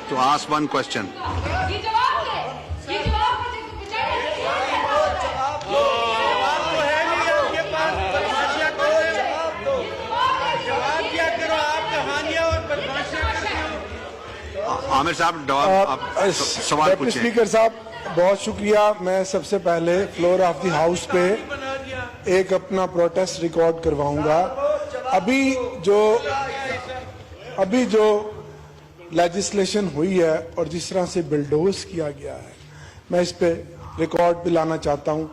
to ask one question. Aamir साहब सवाल पूछें। स्पीकर साहब बहुत शुक्रिया। मैं सबसे पहले फ्लोर ऑफ द हाउस पे एक अपना प्रोटेस्ट रिकॉर्ड करवाऊंगा। अभी जो लेजिस्लेशन हुई है और जिस तरह से बिल्डोज किया गया है, मैं इस पे रिकॉर्ड भी लाना चाहता हूं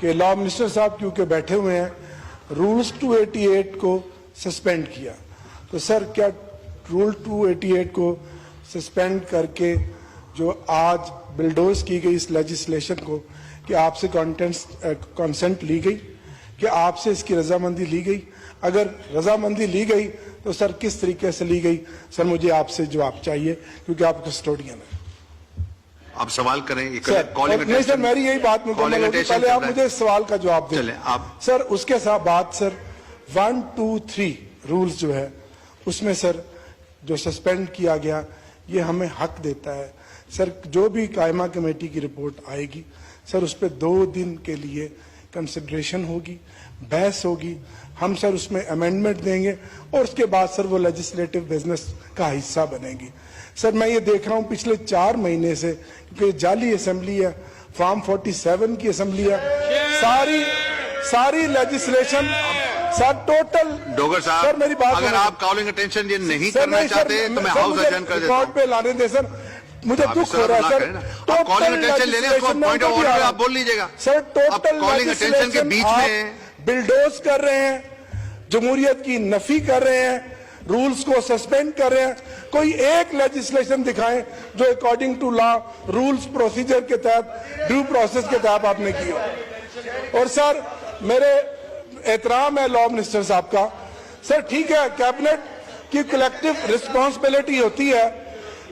कि लॉ मिनिस्टर साहब क्योंकि बैठे हुए हैं, रूल्स 288 को सस्पेंड किया। तो सर क्या रूल 288 को सस्पेंड करके जो आज बिल्डोज की गई इस लेजिस्लेशन को, कि आपसे कंसेंट ली गई, कि आपसे इसकी रजामंदी ली गई? अगर रजामंदी ली गई तो सर किस तरीके से ली गई? सर मुझे आपसे जवाब चाहिए क्योंकि आप कस्टोडियन हैं। आप सवाल करें। नहीं सर, मेरी यही बात मुकम्मल होगी, पहले आप मुझे इस सवाल का जवाब दें। आप सर उसके साथ बात सर 1, 2, 3 रूल्स जो है उसमें सर जो सस्पेंड किया गया, ये हमें हक देता है सर। जो भी कायमा कमेटी की रिपोर्ट आएगी सर, उस पर 2 दिन के लिए कंसिडरेशन होगी, बहस होगी, हम सर उसमें अमेंडमेंट देंगे और उसके बाद सर वो लेजिस्लेटिव बिजनेस का हिस्सा बनेगी। सर मैं ये देख रहा हूँ पिछले 4 महीने से, क्योंकि जाली असेंबली है, फॉर्म 47 की असेंबली है, सारी लेजिस्लेशन सर टोटल। डोगर साहब सर मेरी बात, अगर आप कॉलिंग अटेंशन ये नहीं करना चाहते तो मैं हाउस एडजर्न कर देता हूं। रिकॉर्ड पे लाने दे सर, मुझे दुख हो रहा है सर। आप कॉलिंग अटेंशन ले लें, पॉइंट ऑफ ऑर्डर आप बोल लीजिएगा सर। टोटल कॉलिंग अटेंशन के बीच में बिल्डोज कर रहे हैं, जमहूरियत की नफी कर रहे हैं, रूल्स को सस्पेंड कर रहे हैं। कोई एक लेजिस्लेशन दिखाएं जो according to law, rules procedure के तहत, ड्यू प्रोसेस के तहत आपने किया। और सर मेरे एहतराम है लॉ मिनिस्टर साहब का। सर ठीक है, कैबिनेट की कलेक्टिव रिस्पॉन्सिबिलिटी होती है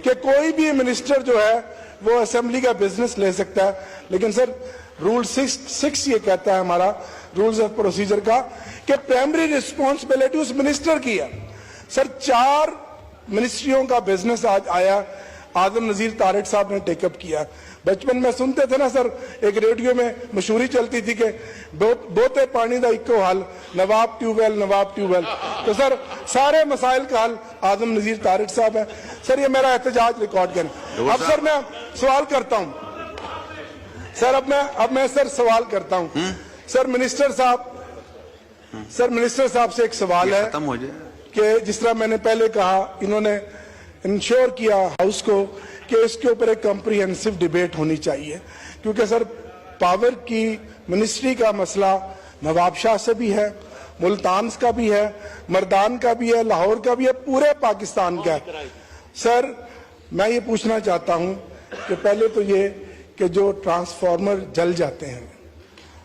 कि कोई भी मिनिस्टर जो है वो असेंबली का बिजनेस ले सकता है, लेकिन सर रूल 6 ये कहता है हमारा रूल्स ऑफ प्रोसीजर का कि प्राइमरी रिस्पॉन्सिबिलिटी उस मिनिस्टर की है। सर 4 मिनिस्ट्रियों का बिजनेस आज आया, आजम नजीर तारिक साहब ने टेकअप किया। बचपन में सुनते थे ना सर, एक रेडियो में मशहूरी चलती थी कि बोते पानी दा इको हल, नवाब ट्यूबवेल, नवाब ट्यूबवेल। तो सर सारे मसाइल का हल आजम नजीर तारिक साहब है। सर ये मेरा एहतजाज रिकॉर्ड करें। अब सर मैं सवाल करता हूं सर, अब मैं सर सवाल करता हूं सर मिनिस्टर साहब से एक सवाल है कि जिस तरह मैंने पहले कहा, इन्होंने इंश्योर किया हाउस को कि इसके ऊपर एक कॉम्प्रिहेंसिव डिबेट होनी चाहिए, क्योंकि सर पावर की मिनिस्ट्री का मसला नवाब शाह से भी है, मुल्तान का भी है, मर्दान का भी है, लाहौर का भी है, पूरे पाकिस्तान का है। सर मैं ये पूछना चाहता हूं कि पहले तो ये कि जो ट्रांसफार्मर जल जाते हैं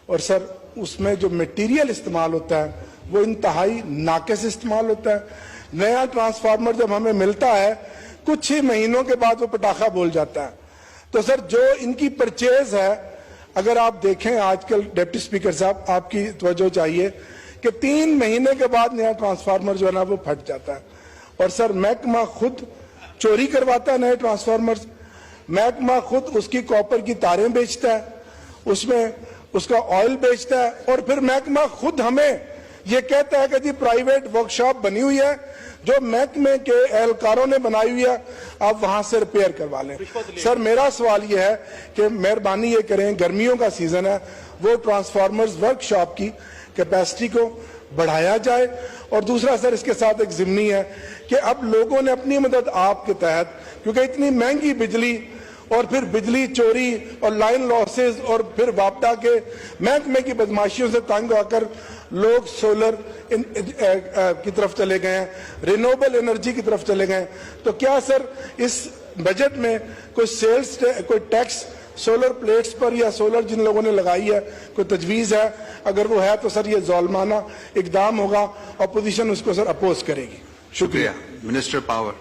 और सर उसमें जो मटेरियल इस्तेमाल होता है वो इंतहाई नाकिस इस्तेमाल होता है। नया ट्रांसफार्मर जब हमें मिलता है कुछ ही महीनों के बाद वो पटाखा बोल जाता है। तो सर जो इनकी परचेज है, अगर आप देखें आजकल डिप्टी स्पीकर साहब आपकी तवज्जो चाहिए कि 3 महीने के बाद नया ट्रांसफार्मर जो है ना वो फट जाता है। और सर महकमा खुद चोरी करवाता है नए ट्रांसफार्मर, महकमा खुद उसकी कॉपर की तारें बेचता है, उसमें उसका ऑयल बेचता है, और फिर महकमा खुद हमें ये कहता है कि जी प्राइवेट वर्कशॉप बनी हुई है जो महकमे के एहलकारों ने बनाई हुई है, आप वहां से रिपेयर करवा लें। सर मेरा सवाल यह है कि मेहरबानी ये करें, गर्मियों का सीजन है, वो ट्रांसफार्मर्स वर्कशॉप की कैपेसिटी को बढ़ाया जाए। और दूसरा सर इसके साथ एक जिम्नी है कि अब लोगों ने अपनी मदद आपके तहत, क्योंकि इतनी महंगी बिजली और फिर बिजली चोरी और लाइन लॉसेस और फिर वापडा के महकमे की बदमाशियों से तंग आकर लोग सोलर की तरफ चले गए हैं, रिन्यूएबल एनर्जी की तरफ चले गए। तो क्या सर इस बजट में कोई सेल्स कोई टैक्स सोलर प्लेट्स पर या सोलर जिन लोगों ने लगाई है कोई तजवीज़ है? अगर वो है तो सर ये ज़ालिमाना इकदाम होगा, अपोजिशन उसको सर अपोज करेगी। शुक्रिया। Minister power.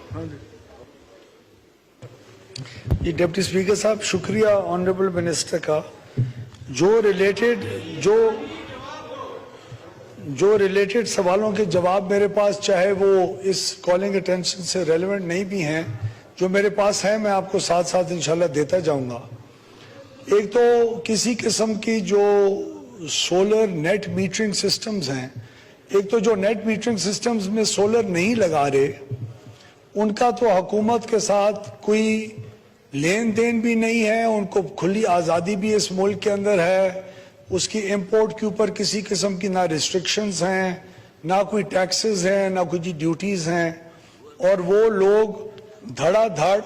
जी डिप्टी स्पीकर साहब, शुक्रिया ऑनरेबल मिनिस्टर का। जो रिलेटेड सवालों के जवाब मेरे पास, चाहे वो इस कॉलिंग अटेंशन से रेलेवेंट नहीं भी हैं, جو میرے پاس ہے میں آپ کو ساتھ ساتھ انشاءاللہ دیتا جاؤں گا. ایک تو کسی قسم کی جو سولر نیٹ میٹرنگ سسٹمز ہیں, ایک تو جو نیٹ میٹرنگ سسٹمز میں سولر نہیں لگا رہے ان کا تو حکومت کے ساتھ کوئی لین دین بھی نہیں ہے, ان کو کھلی آزادی بھی اس ملک کے اندر ہے, اس کی امپورٹ کے اوپر کسی قسم کی نہ ریسٹرکشنز ہیں, نہ کوئی ٹیکسز ہیں, نہ کوئی ڈیوٹیز ہیں, اور وہ لوگ دھڑا دھڑ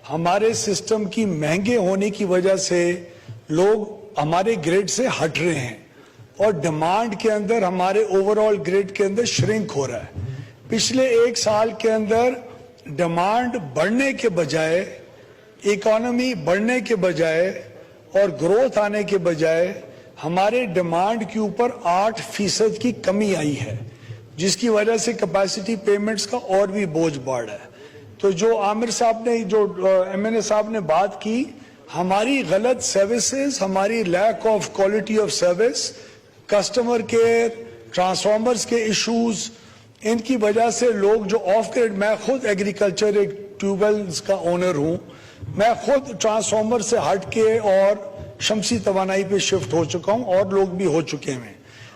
ہمارے سسٹم کی مہنگے ہونے کی وجہ سے لوگ ہمارے گریڈ سے ہٹ رہے ہیں اور ڈیمانڈ کے اندر ہمارے اوور آل گریڈ کے اندر شرنک ہو رہا ہے. پچھلے ایک سال کے اندر ڈیمانڈ بڑھنے کے بجائے, اکانومی بڑھنے کے بجائے اور گروتھ آنے کے بجائے ہمارے ڈیمانڈ کے اوپر 8% کی کمی آئی ہے, جس کی وجہ سے کیپیسٹی پیمنٹس کا اور بھی بوجھ بڑھ رہا ہے. تو جو عامر صاحب نے, جو MNA صاحب نے بات کی, ہماری غلط سروسز, ہماری lack of quality of service, customer care, transformers کے ایشوز, ان کی وجہ سے لوگ جو آف گریڈ, میں خود ایگریکلچر ایک ٹیوب ویلز کا اونر ہوں, میں خود ٹرانسفارمر سے ہٹ کے اور شمسی توانائی پہ شفٹ ہو چکا ہوں اور لوگ بھی ہو چکے ہیں.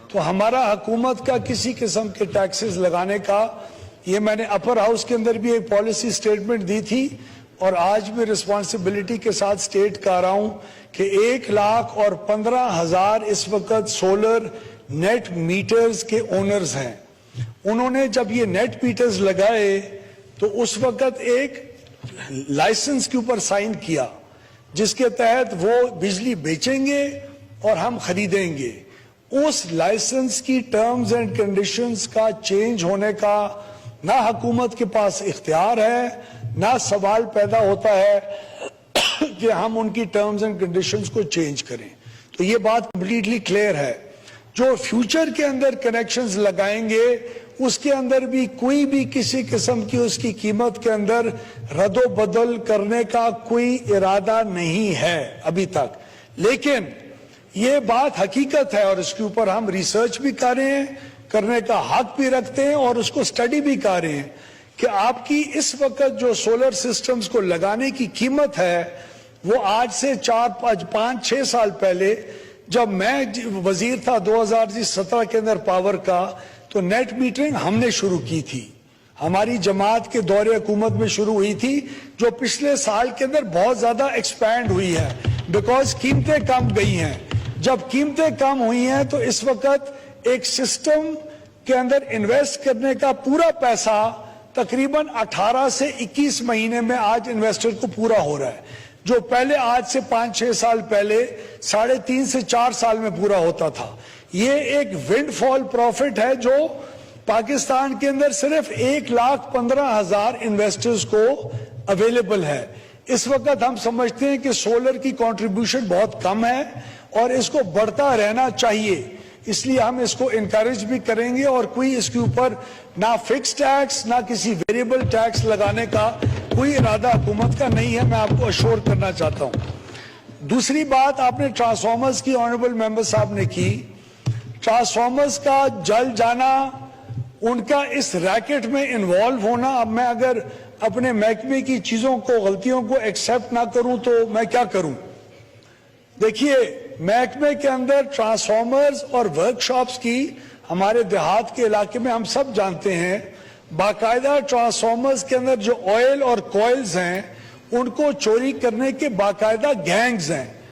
تو ہمارا حکومت کا کسی قسم کے ٹیکسز لگانے کا, یہ میں نے اپر ہاؤس کے اندر بھی ایک پالیسی سٹیٹمنٹ دی تھی اور آج بھی رسپانسبلٹی کے ساتھ سٹیٹ کر رہا ہوں کہ 1,15,000 اس وقت سولر نیٹ میٹرز کے اونرز ہیں. انہوں نے جب یہ نیٹ میٹرز لگائے تو اس وقت ایک لائسنس کے اوپر سائن کیا جس کے تحت وہ بجلی بیچیں گے اور ہم خریدیں گے. اس لائسنس کی ٹرمز اینڈ کنڈیشنز کا چینج ہونے کا نہ حکومت کے پاس اختیار ہے, نہ سوال پیدا ہوتا ہے کہ ہم ان کی ٹرمز اینڈ کنڈیشنز کو چینج کریں. تو یہ بات کمپلیٹلی کلیئر ہے. جو فیوچر کے اندر کنیکشنز لگائیں گے اس کے اندر بھی کوئی بھی کسی قسم کی اس کی قیمت کے اندر رد و بدل کرنے کا کوئی ارادہ نہیں ہے ابھی تک. لیکن یہ بات حقیقت ہے اور اس کے اوپر ہم ریسرچ بھی کر رہے ہیں, کرنے کا حق بھی رکھتے ہیں اور اس کو سٹڈی بھی کر رہے ہیں کہ آپ کی اس وقت جو سولر سسٹمز کو لگانے کی قیمت ہے وہ آج سے 4-5-6 سال پہلے جب میں وزیر تھا 2017 کے اندر پاور کا, تو نیٹ میٹرنگ ہم نے شروع کی تھی, ہماری جماعت کے دور حکومت میں شروع ہوئی تھی, جو پچھلے سال کے اندر بہت زیادہ ایکسپینڈ ہوئی ہے بیکاز قیمتیں کم گئی ہیں. جب قیمتیں کم ہوئی ہیں تو اس وقت ایک سسٹم کے اندر انویسٹ کرنے کا پورا پیسہ تقریباً 18 سے 21 مہینے میں آج انویسٹر کو پورا ہو رہا ہے, جو پہلے آج سے 5-6 سال پہلے 3.5 سے 4 سال میں پورا ہوتا تھا. یہ ایک ونڈ فال پروفٹ ہے جو پاکستان کے اندر صرف 1,15,000 انویسٹرز کو اویلیبل ہے. اس وقت ہم سمجھتے ہیں کہ سولر کی کنٹریبیوشن بہت کم ہے اور اس کو بڑھتا رہنا چاہیے, اس لیے ہم اس کو انکریج بھی کریں گے اور کوئی اس کے اوپر نہ فکس ٹیکس نہ کسی ویریبل ٹیکس لگانے کا کوئی ارادہ حکومت کا نہیں ہے, میں آپ کو اشور کرنا چاہتا ہوں. دوسری بات آپ نے ٹرانسفارمرز کی آنریبل ممبر صاحب نے کی, ٹرانسفارمرز کا جل جانا, ان کا اس ریکٹ میں انوالو ہونا. اب میں اگر اپنے محکمے کی چیزوں کو, غلطیوں کو ایکسپٹ نہ کروں تو میں کیا کروں؟ دیکھیے, محکمے کے اندر ٹرانسفارمرز اور ورک شاپس کی, ہمارے دیہات کے علاقے میں ہم سب جانتے ہیں, باقاعدہ ٹرانسفارمرز کے اندر جو آئل اور کوئلز ہیں ان کو چوری کرنے کے باقاعدہ گینگز ہیں.